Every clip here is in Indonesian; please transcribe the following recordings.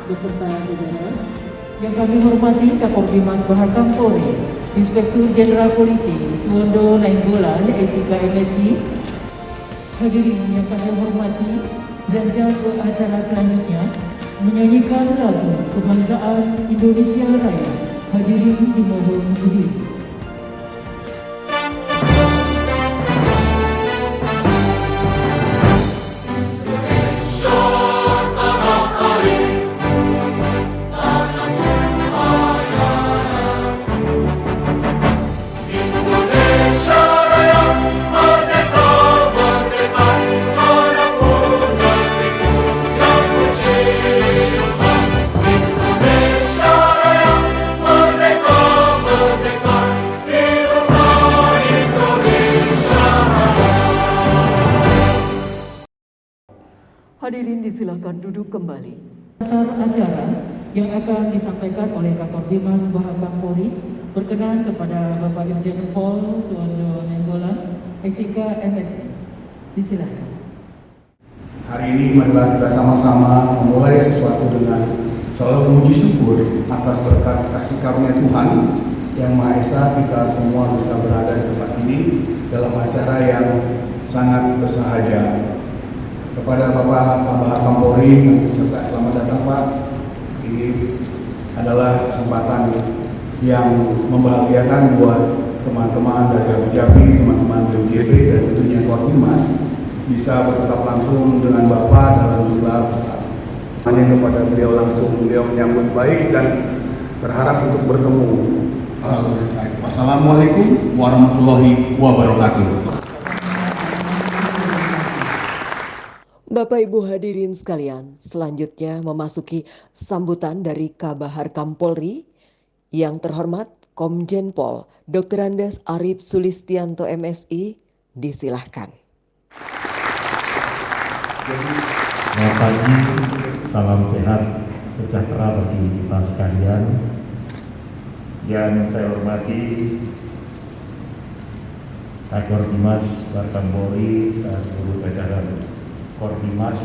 beserta jajaran. Yang kami hormati Kapolres Bahar Polri, Inspektur Jenderal Polisi Suwondo Nainggolan, SIK MSI. Hadirin yang kami hormati, berlanjut ke acara selanjutnya menyanyikan lagu kebangsaan Indonesia Raya. Hadirin dimohon berdiri. Hadirin disilakan duduk kembali. Acara yang akan disampaikan oleh Kapolres Bahar Polri berkenan kepada Bapak Irjen Pol Suwondo Nainggolan, SIK MSI. Disilakan. Hari ini marilah kita sama-sama memulai sesuatu dengan selalu memuji syukur atas berkat kasih karunia Tuhan yang Maha Esa, kita semua bisa berada di tempat ini dalam acara yang sangat bersahaja. Kepada Bapak Kabahar Kapolri, juga selamat datang Pak. Ini adalah kesempatan yang membahagiakan buat teman-teman dari Rabujapi, teman-teman dari JP, dan tentunya Korpimas bisa bertetap langsung dengan Bapak dalam jumlah besar. Hanya kepada beliau langsung, beliau menyambut baik dan berharap untuk bertemu. Wassalamualaikum warahmatullahi wabarakatuh. Bapak Ibu hadirin sekalian, selanjutnya memasuki sambutan dari Kabahar Polri yang terhormat Komjen Pol Dr. Andes Arif Sulistianto MSI, disilahkan. Selamat pagi, salam sehat, sejahtera bagi kita sekalian. Yang saya hormati Kakor Dimas Bahar Polri, seluruh jajaran Korpimas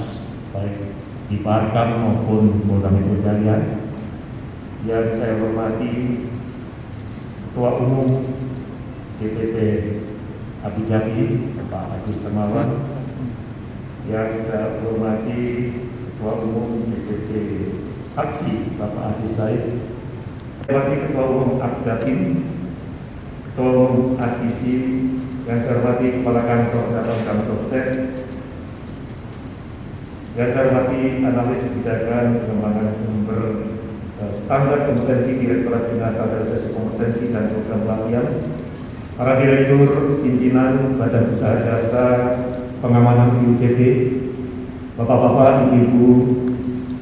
baik di Parkam maupun Polda Metro Jaya. Yang saya hormati Ketua Umum DPP Abujabi Bapak Agus Hermawan. Yang saya hormati Ketua Umum DPP Aksi Bapak Agus Said. Saya hormati Ketua Umum Akjatim, Ketua Umum ADC. Yang saya hormati Kepala Kantor Cabang Kamsostek. Yang saya hormati analis kebijakan pengembangan sumber standar kompetensi Direktorat Bina Standarisasi Kompetensi dan Program Pelatihan, para direktur pimpinan Badan Usaha Jasa Pengamanan UJB, Bapak-bapak, Ibu-ibu,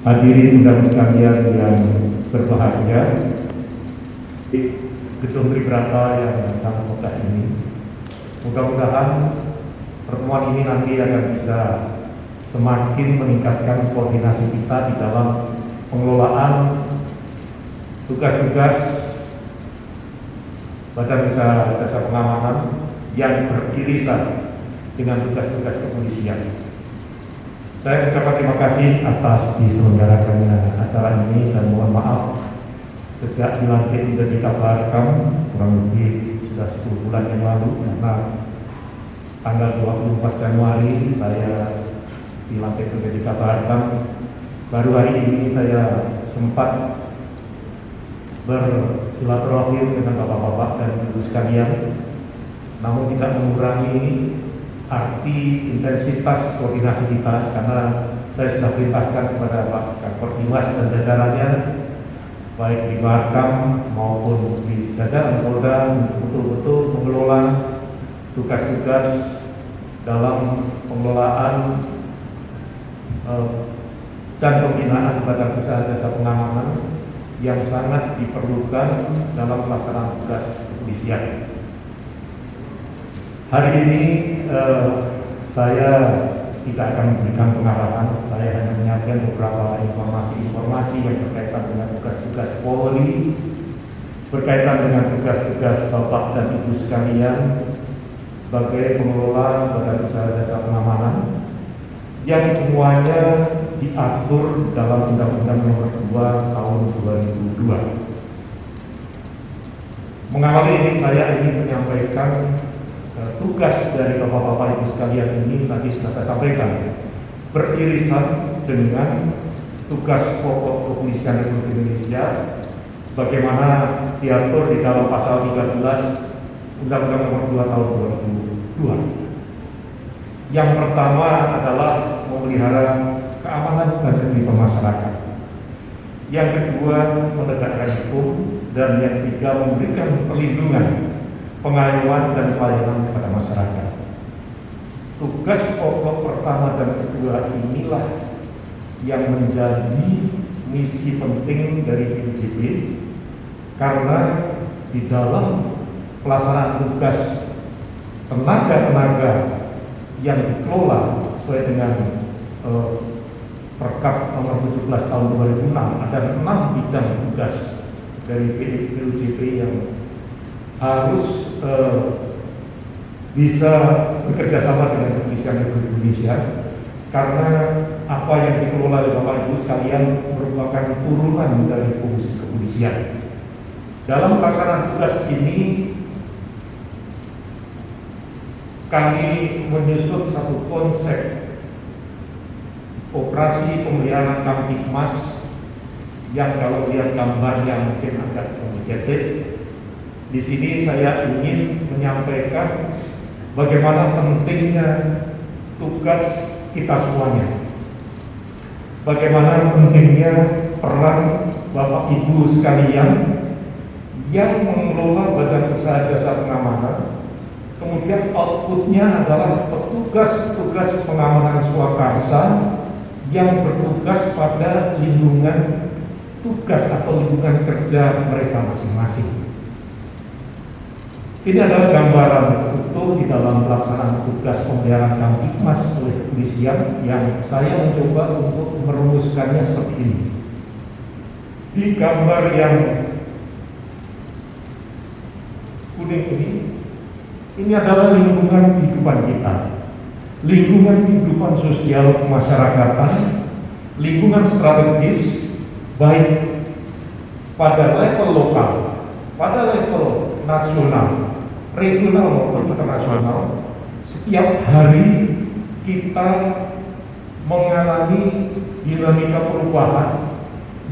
hadirin undangan sekalian yang berbahagia di gedung Tribrata yang sangat megah ini. Mudah-mudahan pertemuan ini nanti akan bisa semakin meningkatkan koordinasi kita di dalam pengelolaan tugas-tugas Badan Usaha Jasa Pengamanan yang beririsan dengan tugas-tugas kepolisian. Saya ucapkan terima kasih atas diselenggarakannya acara ini dan mohon maaf sejak dilantik menjadi Kabahar kurang lebih sudah 10 bulan yang lalu, karena tanggal 24 Januari saya dilantik menjadi Kabahar. Baru hari ini saya sempat bersilaturahim dengan bapak-bapak dan ibu sekalian, namun tidak mengurangi arti intensitas koordinasi kita, karena saya sudah perintahkan kepada Pak Kakor Dimas dan jajarannya baik di Barkam maupun di jajaran Polda untuk betul-betul mengelola tugas-tugas dalam pengelolaan dan pembinaan Badan Usaha Jasa Pengamanan yang sangat diperlukan dalam pelaksanaan tugas kepolisian. Hari ini saya tidak akan memberikan pengarahan, saya hanya menyampaikan beberapa informasi-informasi yang berkaitan dengan tugas-tugas Polri, berkaitan dengan tugas-tugas Bapak dan Ibu sekalian sebagai pengelola Badan Usaha Jasa Pengamanan, yang semuanya diatur dalam Undang-Undang Nomor 2 Tahun 2002. Mengawali ini saya ingin menyampaikan tugas dari Bapak-Bapak Ibu sekalian ini tadi sudah saya sampaikan beririsan dengan tugas pokok Kepolisian Republik Indonesia sebagaimana diatur di dalam pasal 13 Undang-Undang Nomor 2 Tahun 2002. Yang pertama adalah memelihara keamanan dan ketertiban masyarakat. Yang kedua, menegakkan hukum, dan yang ketiga, memberikan perlindungan, pengayuman dan pelayanan kepada masyarakat. Tugas pokok pertama dan kedua inilah yang menjadi misi penting dari PUJP, karena di dalam pelaksanaan tugas tenaga-tenaga yang dikelola sesuai dengan Perkap nomor 17 tahun 2006 ada 6 bidang tugas dari PUJP yang harus bisa bekerja sama dengan Kepolisian Republik Indonesia, karena apa yang dikelola oleh Bapak Ibu sekalian merupakan turunan dari fungsi kepolisian. Dalam pelaksanaan tugas ini kami menyusun satu konsep operasi pemeliharaan Kamtibmas yang kalau lihat gambarnya mungkin agak menjepit. Di sini saya ingin menyampaikan bagaimana pentingnya tugas kita semuanya, bagaimana pentingnya peran Bapak Ibu sekalian yang mengelola Badan Usaha Jasa Pengamanan. Kemudian outputnya adalah petugas-petugas pengamanan swakarsa yang bertugas pada lingkungan tugas atau lingkungan kerja mereka masing-masing. Ini adalah gambaran utuh di dalam pelaksanaan tugas pemeliharaan Kamtibmas oleh kepolisian yang saya mencoba untuk merumuskannya seperti ini. Di gambar yang kuning ini adalah lingkungan kehidupan kita. Lingkungan kehidupan sosial kemasyarakatan, lingkungan strategis, baik pada level lokal, pada level nasional, regional maupun internasional. Setiap hari kita mengalami dinamika perubahan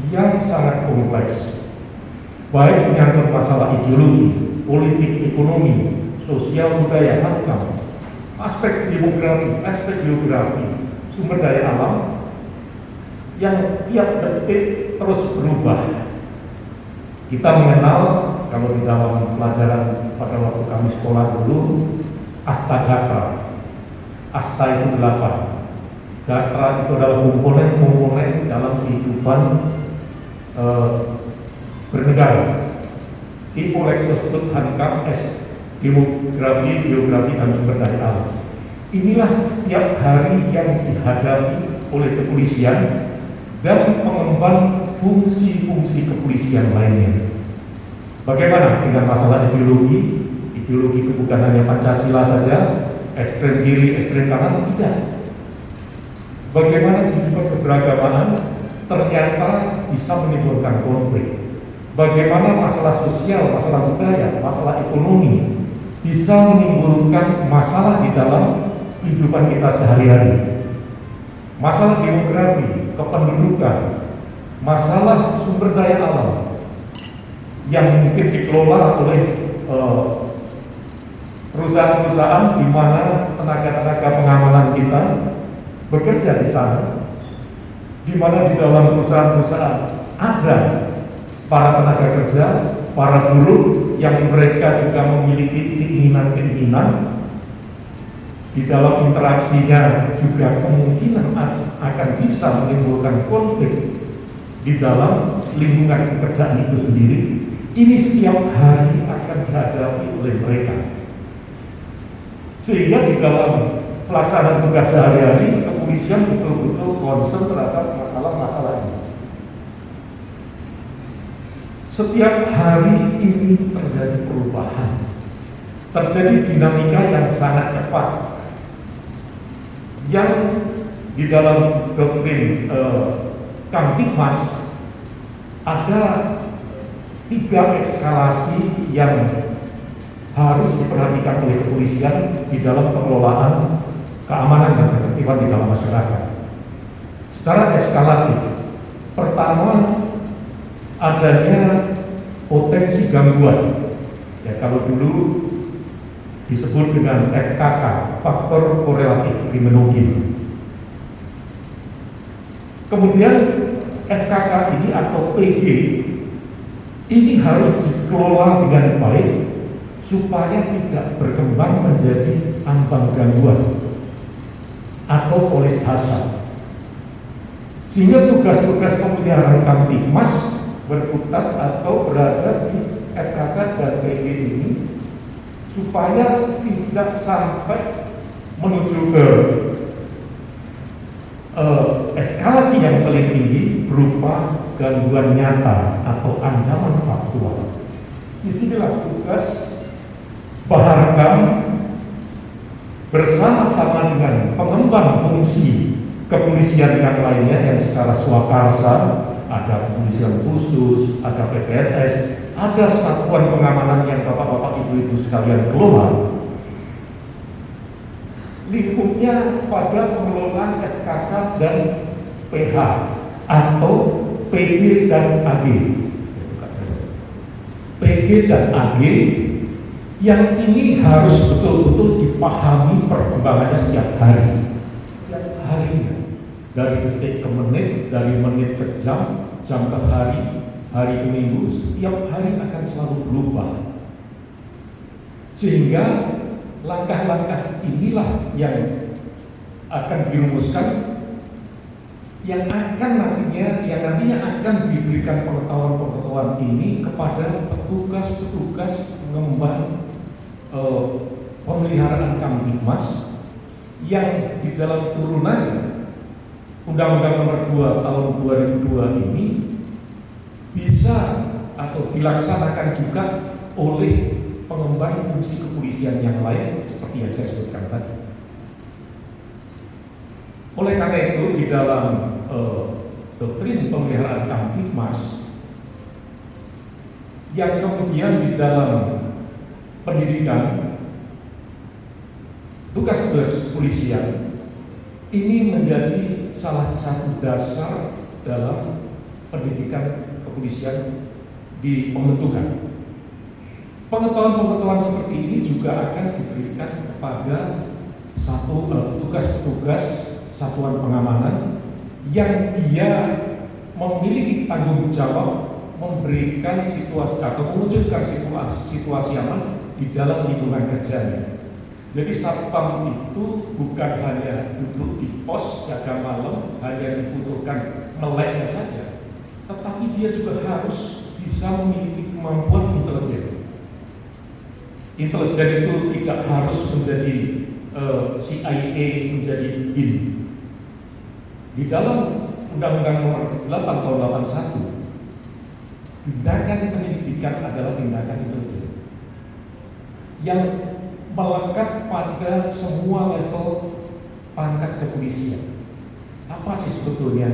yang sangat kompleks, baik menyangkut masalah ideologi, politik, ekonomi, sosial, budaya, agama, aspek demografi, aspek geografi, sumber daya alam yang tiap detik terus berubah. Kita mengenal, kalau di dalam pelajaran pada waktu kami sekolah dulu, Astagatra. Asta itu 8. Gatra itu adalah komponen-komponen dalam kehidupan bernegara. Ipolexostud hankam es demografi, geografi, dan sumber daya alam. Inilah setiap hari yang dihadapi oleh kepolisian dan pengemban fungsi-fungsi kepolisian lainnya. Bagaimana dengan masalah ideologi? Ideologi itu bukan hanya Pancasila saja, ekstrem kiri, ekstrem kanan, tidak. Bagaimana kehidupan keberagamaan ternyata bisa menimbulkan konflik. Bagaimana masalah sosial, masalah budaya, masalah ekonomi bisa menimbulkan masalah di dalam kehidupan kita sehari-hari. Masalah demografi, kependudukan, masalah sumber daya alam yang mungkin dikelola oleh perusahaan-perusahaan di mana tenaga-tenaga pengamanan kita bekerja di sana, di mana di dalam perusahaan-perusahaan ada para tenaga kerja, para buruh yang mereka juga memiliki keinginan-keinginan. Di dalam interaksinya juga kemungkinan akan bisa menimbulkan konflik di dalam lingkungan pekerjaan itu sendiri. Ini setiap hari akan dihadapi oleh mereka. Sehingga di dalam pelaksanaan tugas sehari-hari, kepolisian betul-betul concern terhadap masalah-masalah ini. Setiap hari ini terjadi perubahan, terjadi dinamika yang sangat cepat, yang di dalam doktrin Kamtibmas ada 3 eskalasi yang harus diperhatikan oleh kepolisian di dalam pengelolaan keamanan dan ketertiban di dalam masyarakat. Secara eskalatif, pertama adanya potensi gangguan. Ya, kalau dulu disebut dengan FKK, faktor korelatif kriminogen. Kemudian FKK ini atau PG ini harus dikelola dengan baik supaya tidak berkembang menjadi ambang gangguan atau polis hasad. Sehingga tugas-tugas pemeliharaan Kamtibmas berkutat atau berada di FKK dan PG ini supaya tidak sampai menuju ke eskalasi yang paling tinggi berupa gangguan nyata atau ancaman faktual. Disinilah tugas Baharkam bersama-sama dengan pengembang fungsi kepolisian yang lainnya yang secara swakarsa, ada kepolisian khusus, ada PPNS, ada satuan pengamanan yang bapak-bapak ibu-ibu sekalian kelola, lingkupnya pada pengelolaan FKK dan PH atau PG dan AG. PG dan AG yang ini harus betul-betul dipahami perkembangannya setiap hari. Setiap hari, dari detik ke menit, dari menit ke jam, jam ke hari, hari ke minggu, setiap hari akan selalu berubah. Sehingga langkah-langkah inilah yang akan dirumuskan, yang nantinya akan diberikan pengetahuan ini kepada petugas-petugas pengemban pemeliharaan Kamtibmas yang di dalam turunan Undang-Undang Nomor 2 Tahun 2002 ini bisa atau dilaksanakan juga oleh pengemban fungsi kepolisian yang lain seperti yang saya sebutkan tadi. Oleh karena itu di dalam doktrin pemeliharaan Kamtibmas yang kemudian di dalam pendidikan tugas-tugas kepolisian ini menjadi salah satu dasar dalam pendidikan kepolisian di pembentukan. Pengetahuan-pengetahuan seperti ini juga akan diberikan kepada satu petugas-petugas satuan pengamanan yang dia memiliki tanggung jawab memberikan situasi atau mewujudkan situasi aman di dalam lingkungan kerjanya. Jadi satpam itu bukan hanya duduk di pos jaga malam, hanya dibutuhkan meleknya saja, tetapi dia juga harus bisa memiliki kemampuan intelijen. Intelijen itu tidak harus menjadi CIA, menjadi BIN. Di dalam Undang-Undang Nomor 8 Tahun 81, tindakan penyelidikan adalah tindakan intelijen yang melekat pada semua level pangkat kepolisian. Apa sih sebetulnya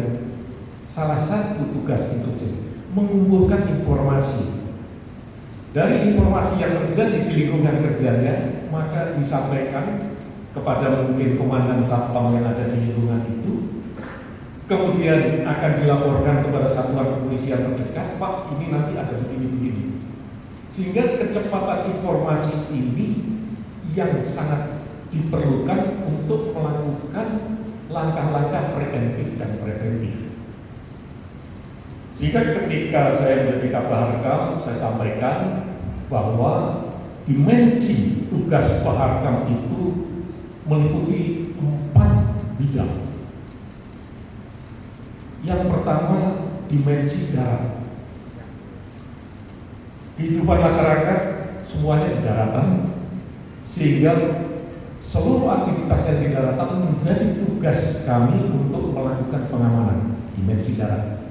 salah satu tugas intelijen? Mengumpulkan informasi. Dari informasi yang terjadi di lingkungan kerjanya, maka disampaikan kepada mungkin komandan satpam yang ada di lingkungan itu, kemudian akan dilaporkan kepada satuan kepolisian terdekat, Pak, ini nanti ada begini-begini. Sehingga kecepatan informasi ini yang sangat diperlukan untuk melakukan langkah-langkah preventif dan preventif. Sehingga ketika saya menjadi Kabaharkam, saya sampaikan bahwa dimensi tugas Baharkam itu meliputi 4 bidang. Yang pertama, dimensi darat. Kehidupan masyarakat semuanya di daratan, sehingga seluruh aktivitas yang di daratan menjadi tugas kami untuk melakukan pengamanan dimensi darat.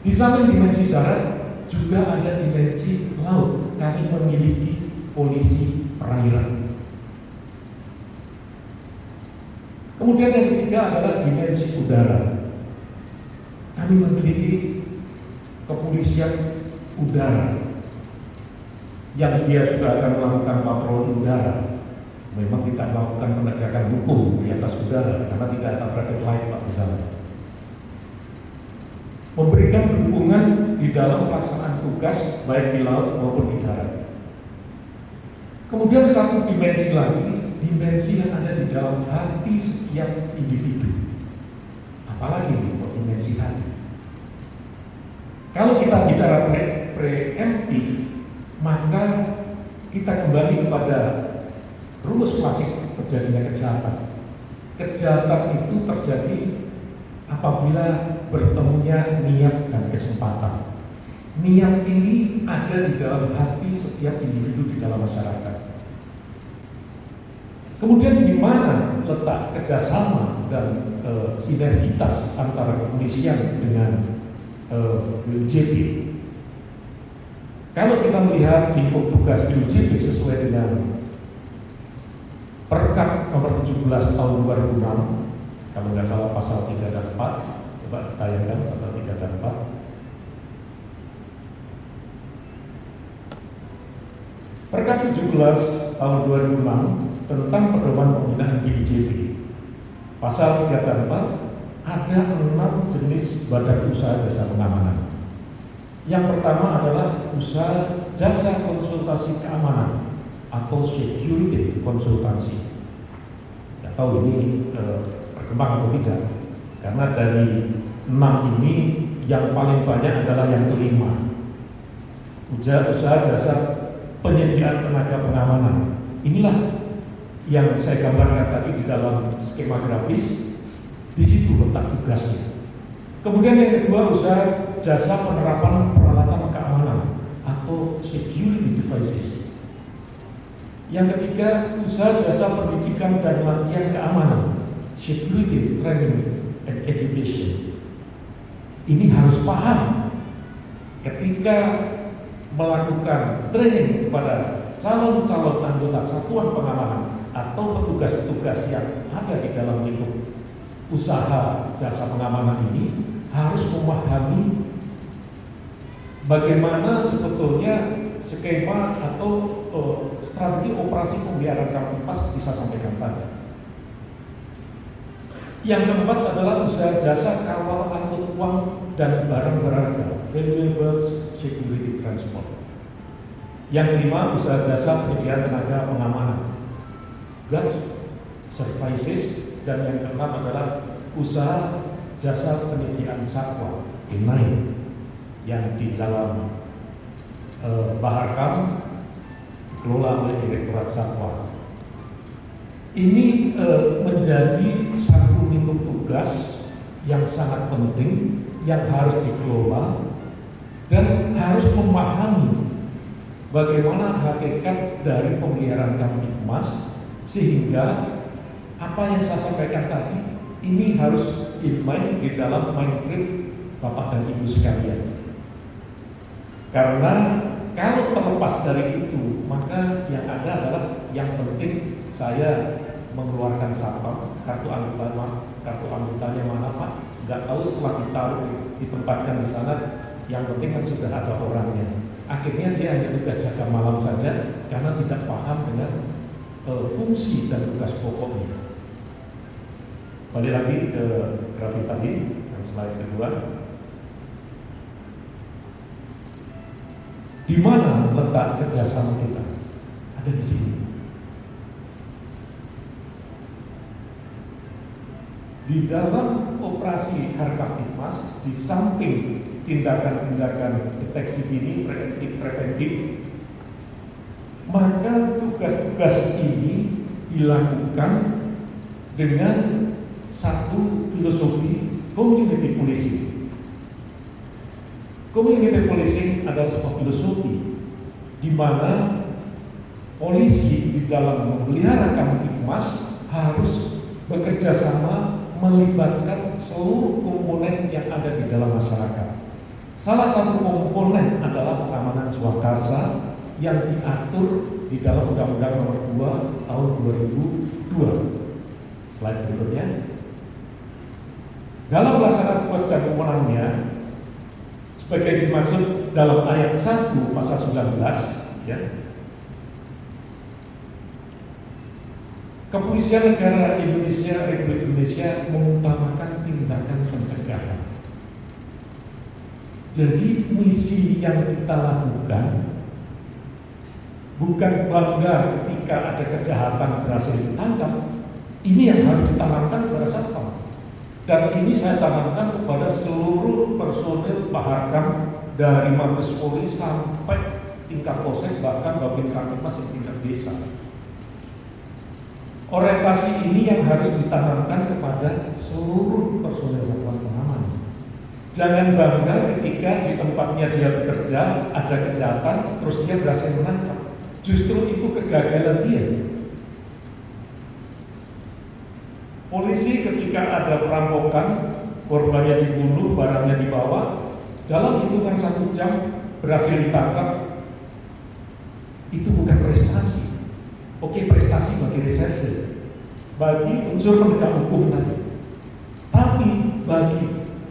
Di samping dimensi darat juga ada dimensi laut. Kami memiliki polisi perairan. Kemudian yang ketiga adalah dimensi udara. Kami memiliki kepolisian udara yang dia juga akan melakukan patroli udara. Memang tidak melakukan penegakan hukum di atas udara karena tidak ada traffic light Pak di sana. Memberikan dukungan di dalam pelaksanaan tugas baik di laut maupun di darat. Kemudian satu dimensi lagi, dimensi yang ada di dalam hati setiap individu. Apalagi dimensi hati. Kalau kita bicara preemptif, maka kita kembali kepada rumus klasik terjadinya kejahatan. Kejahatan itu terjadi apabila bertemunya niat dan kesempatan. Niat ini ada di dalam hati setiap individu di dalam masyarakat. Kemudian di mana letak kerjasama dan sinergitas antara kepolisian dengan BUJP? Kalau kita melihat lingkup tugas BUJP sesuai dengan Perkap nomor 17 tahun 2006, kalau nggak salah pasal 3 dan 4, coba tayangkan pasal 3 dan 4. Perkap 17 tahun 2006 tentang pedoman pembinaan BUJP. Pasal 3 dan 4 ada 6 jenis badan usaha jasa pengamanan. Yang pertama adalah usaha jasa konsultasi keamanan atau security konsultansi. Tidak tahu ini berkembang atau tidak, karena dari 6 ini yang paling banyak adalah yang kelima, usaha jasa penyediaan tenaga pengamanan. Inilah yang saya gambarkan tadi di dalam skema grafis. Di situ letak tugasnya. Kemudian yang kedua, usaha jasa penerapan peralatan keamanan atau security devices. Yang ketiga, usaha jasa pendidikan dan latihan keamanan, security training and education. Ini harus paham ketika melakukan training kepada calon-calon anggota satuan pengamanan atau petugas-petugas yang ada di dalam lingkup usaha jasa pengamanan ini harus memahami bagaimana sebetulnya skema atau strategi operasi pemeliharaan Kamtipmas bisa sampaikan tadi. Yang keempat adalah usaha jasa kawal angkut uang dan barang berharga, valuables security transport. Yang kelima, usaha jasa penyediaan tenaga pengamanan, guard services, dan yang keenam adalah usaha jasa penyediaan satwa, K9, yang di dalam Baharkam dikelola oleh Direktorat Satwa. Ini menjadi satu lingkup tugas yang sangat penting yang harus dikelola dan harus memahami bagaimana hakikat dari pemeliharaan Kamtipmas, sehingga apa yang saya sampaikan tadi ini harus di dalam mindset Bapak dan Ibu sekalian. Karena kalau terlepas dari itu, maka yang ada adalah yang penting saya mengeluarkan satpam, kartu anggotanya mana Pak? Nggak tahu, setelah ditaruh ditempatkan di sana, yang penting kan sudah ada orangnya. Akhirnya dia hanya tugas jaga malam saja karena tidak paham dengan fungsi dan tugas pokoknya. Balik lagi ke grafis tadi, yang slide kedua. Di mana letak kerjasama kita? Ada di sini. Di dalam operasi Kamtipmas, di samping tindakan-tindakan deteksi dini, preventif, maka tugas-tugas ini dilakukan dengan satu filosofi community policing. Community policing adalah sebuah filosofi di mana polisi di dalam memelihara Kamtipmas harus bekerja sama melibatkan seluruh komponen yang ada di dalam masyarakat. Salah satu komponen adalah pengamanan swakarsa yang diatur di dalam Undang-Undang Nomor 2 Tahun 2002. Slide berikutnya. Dalam melaksanakan tugas dan wewenangnya sebagai dimaksud dalam ayat 1 pasal 19, ya. Kepolisian Negara Indonesia Republik Indonesia mengutamakan tindakan pencegahan. Jadi misi yang kita lakukan bukan bangga ketika ada kejahatan berhasil ditangkap. Ini yang harus ditanamkan kepada satpam. Dan ini saya tanamkan kepada seluruh personil Baharkam dari Mabes Polri sampai tingkat polsek, bahkan Babin Kamtipmas di tingkat desa. Orientasi ini yang harus ditanamkan kepada seluruh personil satuan pengaman. Jangan bangga ketika di tempatnya dia bekerja ada kejahatan, terus dia berhasil menangkap. Justru itu kegagalan dia. Polisi ketika ada perampokan, korbannya dibunuh, barangnya dibawa, dalam hitungan 1 jam berhasil ditangkap. Itu bukan prestasi. Oke, prestasi bagi reserse, bagi unsur penegak hukum tadi. Tapi bagi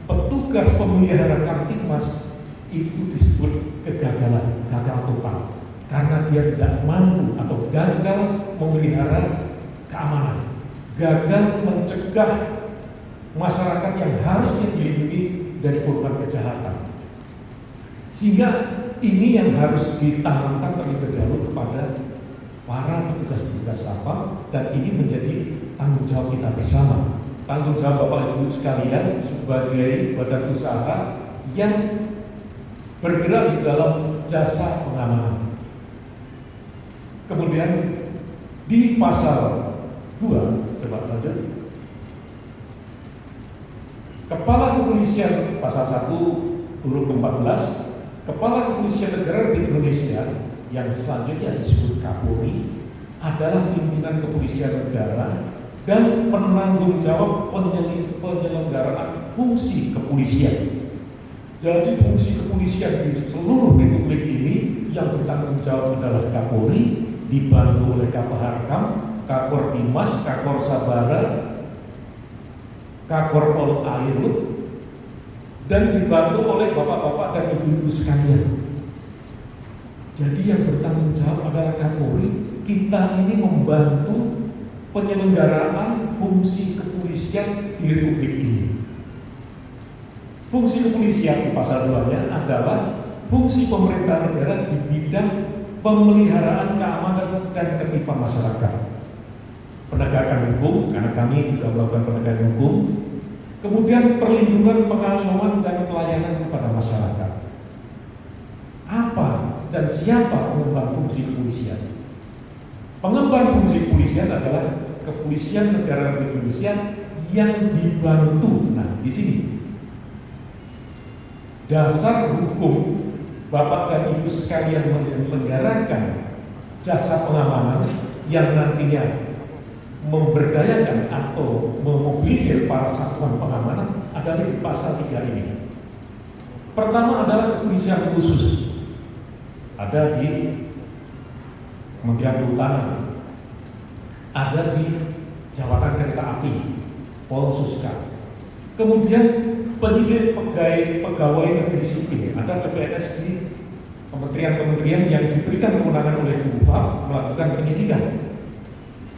petugas pemelihara Kamtipmas itu disebut kegagalan, gagal total. Karena dia tidak mampu atau gagal memelihara keamanan, gagal mencegah masyarakat yang harusnya dilindungi dari korban kejahatan. Sehingga ini yang harus ditanamkan terlebih dahulu kepada para petugas-petugas satpam, dan ini menjadi tanggung jawab kita bersama. Tanggung jawab Bapak Ibu sekalian sebagai badan usaha yang bergerak di dalam jasa pengamanan. Kemudian di pasal 2, coba lanjut. Kepala Kepolisian pasal 1 huruf 14, Kepala Kepolisian Negara Republik Indonesia yang selanjutnya disebut Kapolri adalah pimpinan kepolisian negara dan penanggung jawab penyelenggaraan fungsi kepolisian. Jadi fungsi kepolisian di seluruh republik ini yang bertanggung jawab adalah Kapolri, dibantu oleh Kabaharkam, Kakor Dimas, Kakor Sabara, Kakor Pol Airut, dan dibantu oleh bapak-bapak dan ibu-ibu sekalian. Jadi yang bertanggung jawab adalah Kapolri. Kita ini membantu penyelenggaraan fungsi kepolisian di Republik ini. Fungsi kepolisian di pasal 2-nya adalah fungsi pemerintah negara di bidang pemeliharaan keamanan dan ketertiban masyarakat. Penegakan hukum, karena kami juga melakukan penegakan hukum. Kemudian perlindungan, pengalaman, dan pelayanan kepada masyarakat. Apa dan siapa pengemban fungsi kepolisian? Pengemban fungsi kepolisian adalah Kepolisian Negara Republik Indonesia yang dibantu. Nah, di sini dasar hukum Bapak dan Ibu sekalian menyelenggarakan jasa pengamanan yang nantinya memberdayakan atau memobilisir para satuan pengamanan adalah di pasal 3 ini. Pertama adalah kepolisian khusus. Ada di Kementerian Kehutanan, ada di Jabatan Kereta Api, Polsuska. Kemudian penyidik pegawai negeri sipil, ada PPNS di kementerian-kementerian yang diberikan kewenangan oleh Bupati melakukan penyidikan.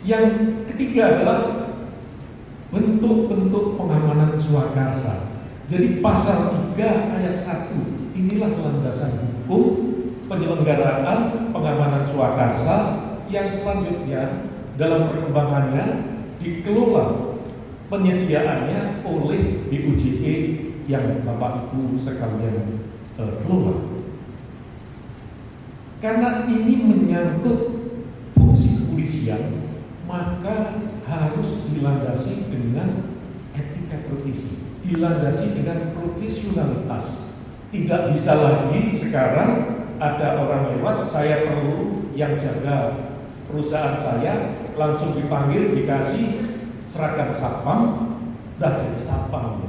Yang ketiga adalah bentuk-bentuk pengamanan swakarsa. Jadi pasal 3 ayat 1 inilah landasan hukum penyelenggaraan pengamanan swakarsa yang selanjutnya dalam perkembangannya dikelola penyediaannya oleh BUJE yang Bapak Ibu sekalian kelola. Karena ini menyangkut fungsi kepolisian, maka harus dilandasi dengan etika profesi, dilandasi dengan profesionalitas. Tidak bisa lagi sekarang ada orang lewat, saya perlu yang jaga perusahaan saya, langsung dipanggil, dikasih seragam satpam, dah jadi satpam.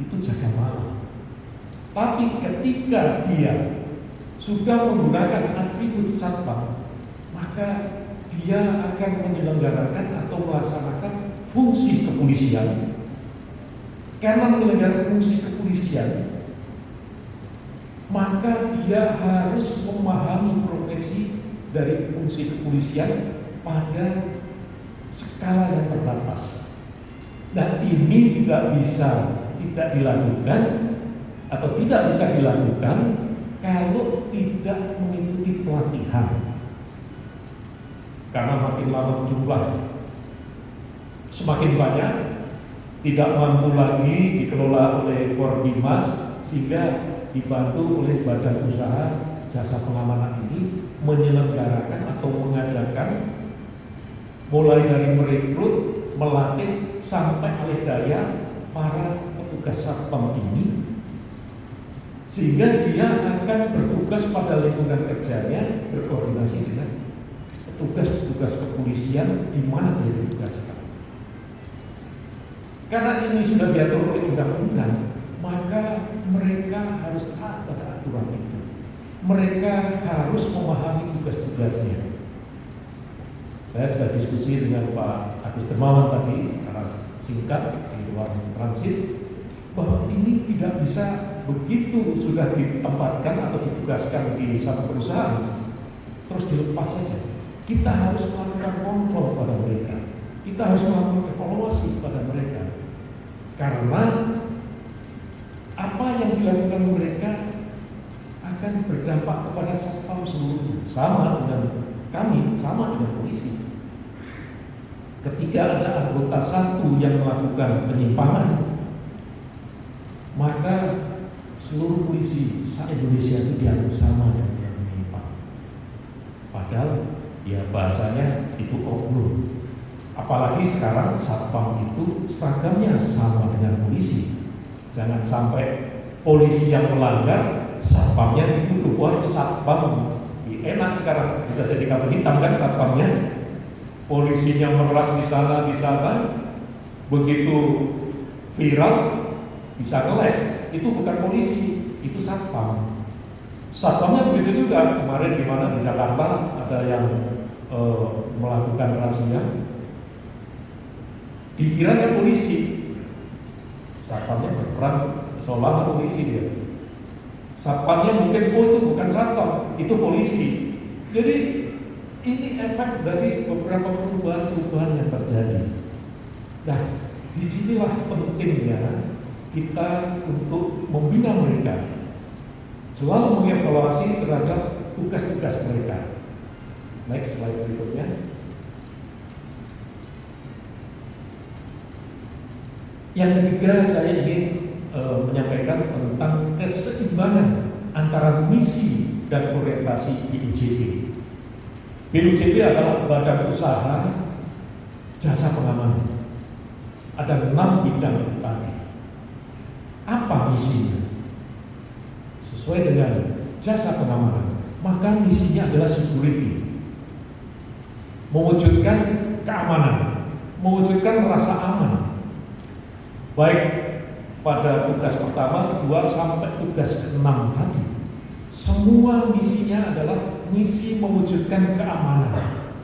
Itu jaga malam. Tapi ketika dia sudah menggunakan atribut satpam, maka dia akan menyelenggarakan atau melaksanakan fungsi kepolisian, karena menyelenggarakan fungsi kepolisian, maka dia harus memahami profesi dari fungsi kepolisian pada skala yang terbatas. Dan ini tidak dilakukan atau tidak bisa dilakukan kalau tidak mengikuti pelatihan. Karena makin lama jumlah semakin banyak, tidak mampu lagi dikelola oleh Korbimas, sehingga dibantu oleh badan usaha jasa pengamanan ini menyelenggarakan atau mengadakan mulai dari merekrut, melatih sampai alih daya para petugas satpam ini, sehingga dia akan bertugas pada lingkungan kerjanya berkoordinasi dengan petugas-petugas kepolisian di mana dia ditugaskan. Karena ini sudah diatur oleh undang-undang, maka mereka harus taat pada aturan itu. Mereka harus memahami tugas-tugasnya. Saya sudah diskusi dengan Pak Agus Dermawan tadi secara singkat di luar transit, bahwa ini tidak bisa begitu sudah ditempatkan atau ditugaskan di satu perusahaan terus dilepas saja. Kita harus melakukan kontrol pada mereka. Kita harus melakukan evaluasi pada mereka. Karena apa yang dilakukan mereka akan berdampak kepada satpam seluruhnya. Sama dengan kami, sama dengan polisi. Ketika ada anggota satu yang melakukan penyimpangan, maka seluruh polisi se-Indonesia itu dianggap sama dengan yang menyimpang. Padahal ya bahasanya itu oknum. Apalagi sekarang satpam itu seragamnya sama dengan polisi. Jangan sampai polisi yang melanggar, satpamnya dituduh, wah itu satpam. Enak sekarang, bisa jadi kambing hitam kan satpamnya. Polisinya meras di sana, begitu viral bisa ngeles. Itu bukan polisi, itu satpam. Satpamnya begitu juga. Kemarin di mana di Jakarta ada yang melakukan razia, dikiranya polisi. Satpamnya berperan seolah polisi dia. Satpamnya mungkin itu bukan satpam, itu polisi. Jadi ini efek dari beberapa perubahan-perubahan yang terjadi. Nah, disinilah pentingnya kita untuk membina mereka, selalu mengevaluasi terhadap tugas-tugas mereka. Next slide berikutnya. Yang ketiga, saya ingin menyampaikan tentang keseimbangan antara misi dan orientasi BUJP. BUJP adalah badan usaha jasa pengamanan. Ada 6 bidang itu tadi. Apa misinya? Sesuai dengan jasa pengamanan, maka misinya adalah security. Mewujudkan keamanan, mewujudkan rasa aman. Baik pada tugas pertama, kedua, sampai tugas ke-6 tadi. Semua misinya adalah misi mewujudkan keamanan.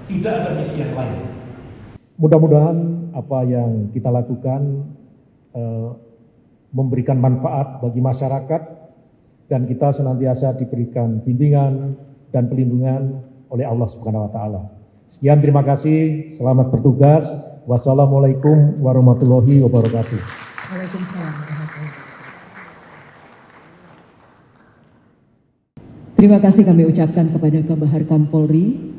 Tidak ada misi yang lain. Mudah-mudahan apa yang kita lakukan memberikan manfaat bagi masyarakat, dan kita senantiasa diberikan bimbingan dan pelindungan oleh Allah Subhanahu wa taala. Sekian, terima kasih, selamat bertugas. Wassalamualaikum warahmatullahi wabarakatuh. Waalaikumsalam. Terima kasih kami ucapkan kepada Kabahar Kampolri,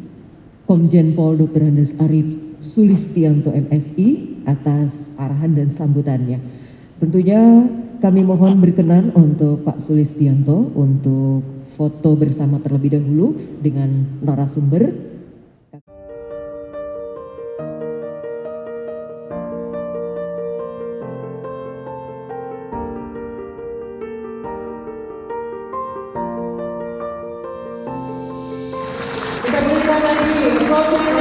Komjen Pol Dr. Andes Arif Sulistianto MSI atas arahan dan sambutannya. Tentunya kami mohon berkenan untuk Pak Sulistianto untuk foto bersama terlebih dahulu dengan narasumber. Kita berikan lagi foto yang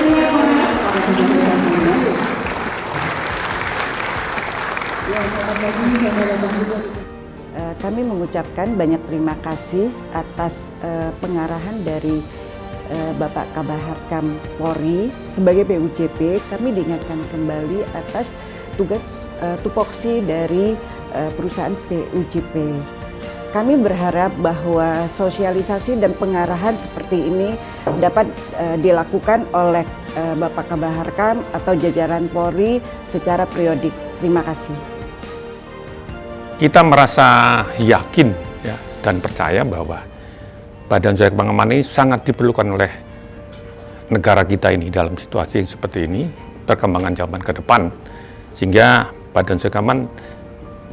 Kami mengucapkan banyak terima kasih atas pengarahan dari Bapak Kabaharkam Polri sebagai BUJP, kami diingatkan kembali atas tugas tupoksi dari perusahaan BUJP. Kami berharap bahwa sosialisasi dan pengarahan seperti ini dapat dilakukan oleh Bapak Kabaharkam atau jajaran Polri secara periodik. Terima kasih. Kita merasa yakin ya, dan percaya bahwa Badan Usaha Pengamanan ini sangat diperlukan oleh negara kita ini dalam situasi yang seperti ini, perkembangan zaman ke depan, sehingga Badan Usaha Pengamanan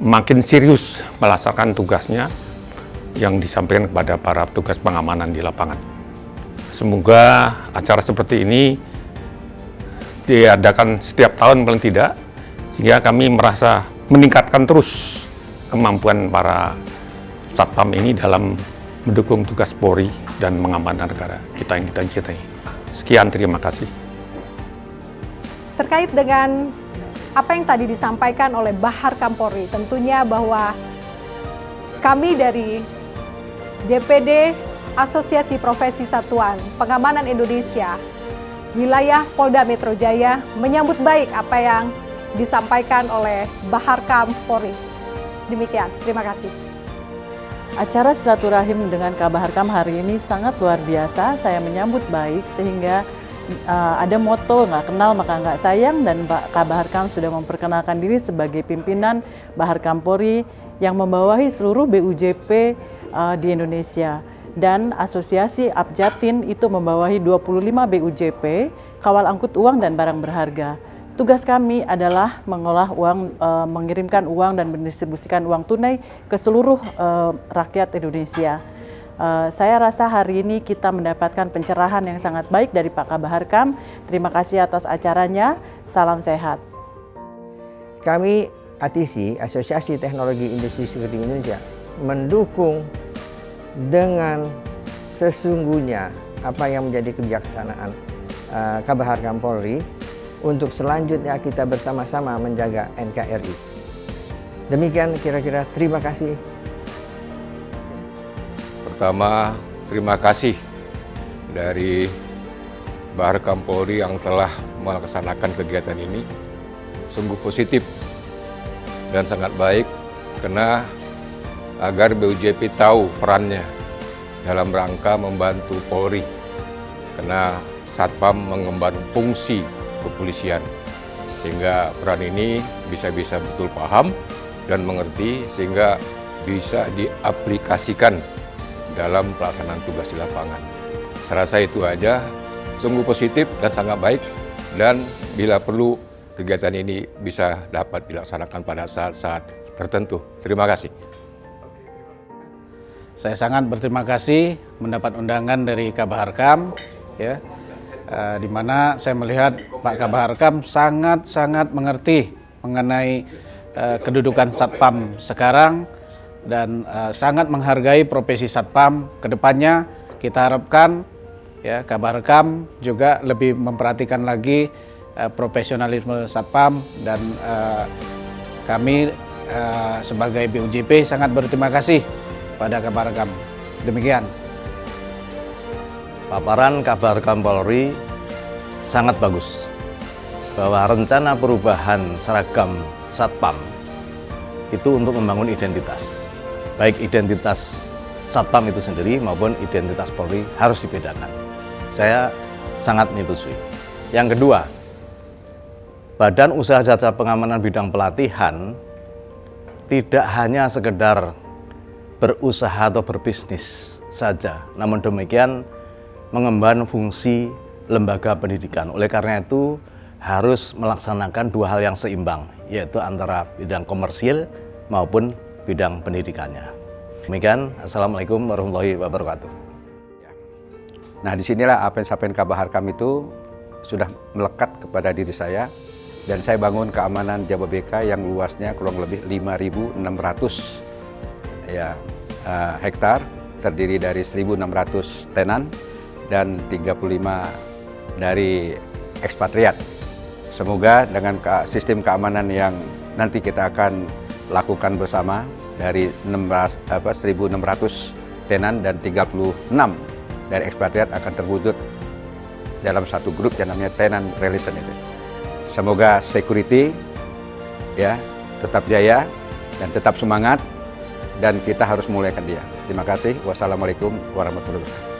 makin serius melaksanakan tugasnya yang disampaikan kepada para petugas pengamanan di lapangan. Semoga acara seperti ini diadakan setiap tahun paling tidak, sehingga kami merasa meningkatkan terus kemampuan para Satpam ini dalam mendukung tugas Polri dan mengamankan negara kita yang kita cintai. Sekian, terima kasih. Terkait dengan apa yang tadi disampaikan oleh Baharkam Polri, tentunya bahwa kami dari DPD Asosiasi Profesi Satuan Pengamanan Indonesia wilayah Polda Metro Jaya menyambut baik apa yang disampaikan oleh Baharkam Polri. Demikian, terima kasih. Acara silaturahim dengan Kabaharkam hari ini sangat luar biasa. Saya menyambut baik sehingga ada moto nggak kenal maka nggak sayang, dan Pak Kabaharkam sudah memperkenalkan diri sebagai pimpinan Baharkam Polri yang membawahi seluruh BUJP di Indonesia. Dan Asosiasi Abjatin itu membawahi 25 BUJP, kawal angkut uang dan barang berharga. Tugas kami adalah mengolah uang, mengirimkan uang dan mendistribusikan uang tunai ke seluruh rakyat Indonesia. Saya rasa hari ini kita mendapatkan pencerahan yang sangat baik dari Pak Kabaharkam. Terima kasih atas acaranya. Salam sehat. Kami ATISI, Asosiasi Teknologi Industri Security Indonesia, mendukung dengan sesungguhnya apa yang menjadi kebijaksanaan Kabaharkam Polri untuk selanjutnya kita bersama-sama menjaga NKRI. Demikian kira-kira, terima kasih. Pertama, terima kasih dari Baharkam Polri yang telah melaksanakan kegiatan ini. Sungguh positif dan sangat baik, karena agar BUJP tahu perannya dalam rangka membantu Polri, karena Satpam mengemban fungsi kepolisian, sehingga peran ini bisa betul paham dan mengerti, sehingga bisa diaplikasikan dalam pelaksanaan tugas di lapangan. Saya rasa itu aja, sungguh positif dan sangat baik, dan bila perlu kegiatan ini bisa dapat dilaksanakan pada saat-saat tertentu. Terima kasih. Saya sangat berterima kasih mendapat undangan dari Kabaharkam, ya, di mana saya melihat Pak Kabaharkam sangat mengerti mengenai kedudukan Satpam sekarang, dan sangat menghargai profesi Satpam. Kedepannya kita harapkan ya Kabaharkam juga lebih memperhatikan lagi profesionalisme Satpam, dan kami sebagai BUJP sangat berterima kasih pada Kabaharkam. Demikian. Paparan Kabaharkam Polri sangat bagus, bahwa rencana perubahan seragam Satpam itu untuk membangun identitas, baik identitas Satpam itu sendiri maupun identitas Polri harus dibedakan. Saya sangat menyetujui. Yang kedua, Badan Usaha Jasa Pengamanan bidang pelatihan tidak hanya sekedar berusaha atau berbisnis saja, namun demikian mengemban fungsi lembaga pendidikan. Oleh karena itu harus melaksanakan dua hal yang seimbang, yaitu antara bidang komersil maupun bidang pendidikannya. Demikian, Assalamualaikum warahmatullahi wabarakatuh. Nah, disinilah apa yang disampaikan Kabaharkam itu sudah melekat kepada diri saya, dan saya bangun keamanan Jababeka yang luasnya kurang lebih 5.600 hektar, terdiri dari 1.600 tenan dan 35 dari ekspatriat. Semoga dengan sistem keamanan yang nanti kita akan lakukan bersama dari 1.600 tenan dan 36 dari ekspatriat akan terwujud dalam satu grup yang namanya tenant relation itu. Semoga security ya tetap jaya dan tetap semangat, dan kita harus mulaikan dia. Terima kasih. Wassalamualaikum warahmatullahi wabarakatuh.